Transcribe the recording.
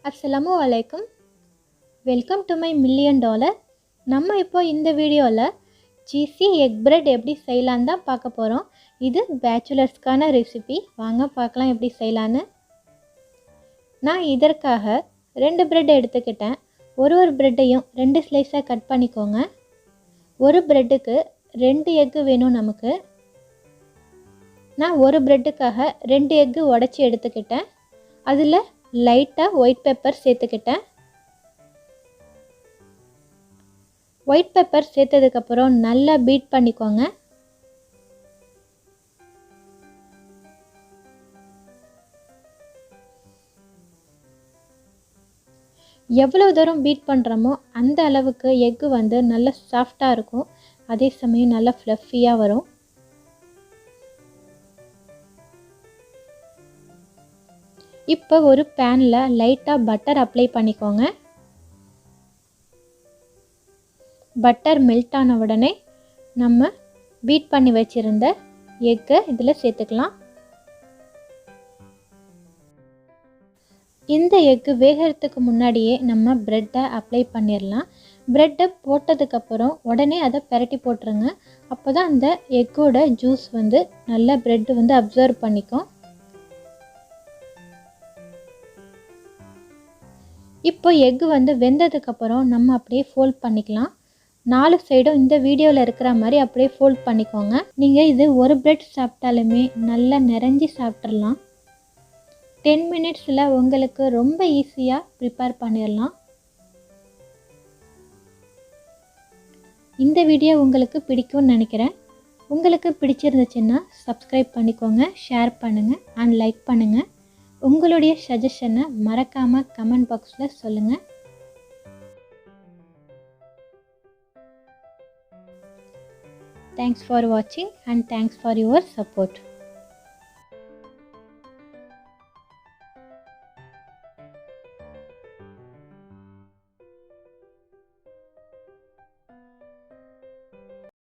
அஸ்ஸலாமு அலைக்கும். Welcome to my million dollar. நம்ம இப்போ இந்த வீடியோவில் சீஸி எக் பிரெட் எப்படி செய்யலான்னு தான் பார்க்க போகிறோம். இது பேச்சுலர்ஸ்க்கான ரெசிபி. வாங்க பார்க்கலாம் எப்படி செய்யலான்னு. நான் இதற்காக 2 பிரெட் எடுத்துக்கிட்டேன். ஒரு பிரெட்டையும் 2 ஸ்லைஸாக கட் பண்ணிக்கோங்க. ஒரு பிரெட்டுக்கு 2 எக்கு வேணும் நமக்கு. நான் ஒரு பிரெட்டுக்காக 2 எக்கு உடச்சி எடுத்துக்கிட்டேன். அதில் லைட்டாக ஒயிட் பெப்பர் சேர்த்துக்கிட்டேன். ஒயிட் பெப்பர் சேர்த்ததுக்கப்புறம் நல்லா பீட் பண்ணிக்கோங்க. எவ்வளோ தூரம் பீட் பண்ணுறோமோ அந்த அளவுக்கு எக்கு வந்து நல்லா சாஃப்டாக இருக்கும். அதே சமயம் நல்லா ஃப்ளஃபியாக வரும். இப்போ ஒரு பேனில் லைட்டாக பட்டர் அப்ளை பண்ணிக்கோங்க. பட்டர் மெல்ட் ஆன உடனே நம்ம பீட் பண்ணி வச்சுருந்த எக்கை இதில் சேர்த்துக்கலாம். இந்த எக்கு வேகிறதுக்கு முன்னாடியே நம்ம ப்ரெட்டை அப்ளை பண்ணிடலாம். ப்ரெட்டை போட்டதுக்கப்புறம் உடனே அதை பெரட்டி போட்டுருங்க. அப்போ தான் அந்த எக்கோட ஜூஸ் வந்து நல்லா ப்ரெட்டு வந்து அப்சர்வ் பண்ணிக்கும். இப்போ எக்கு வந்து வெந்ததுக்கப்புறம் நம்ம அப்படியே ஃபோல்ட் பண்ணிக்கலாம். 4 சைடும் இந்த வீடியோவில் இருக்கிற மாதிரி அப்படியே ஃபோல்ட் பண்ணிக்கோங்க. நீங்கள் இது ஒரு பிரெட் சாப்பிட்டாலுமே நல்லா நிறைஞ்சி சாப்பிட்றலாம். 10 மினிட்ஸில் உங்களுக்கு ரொம்ப ஈஸியாக ப்ரிப்பேர் பண்ணிடலாம். இந்த வீடியோ உங்களுக்கு பிடிக்கும்னு நினைக்கிறேன். உங்களுக்கு பிடிச்சிருந்துச்சுன்னா சப்ஸ்கிரைப் பண்ணிக்கோங்க, ஷேர் பண்ணுங்கள் அண்ட் லைக் பண்ணுங்கள். உங்களுடைய சஜஷனை மறக்காமல் கமெண்ட் பாக்ஸில் சொல்லுங்கள். Thanks for watching and thanks for your support.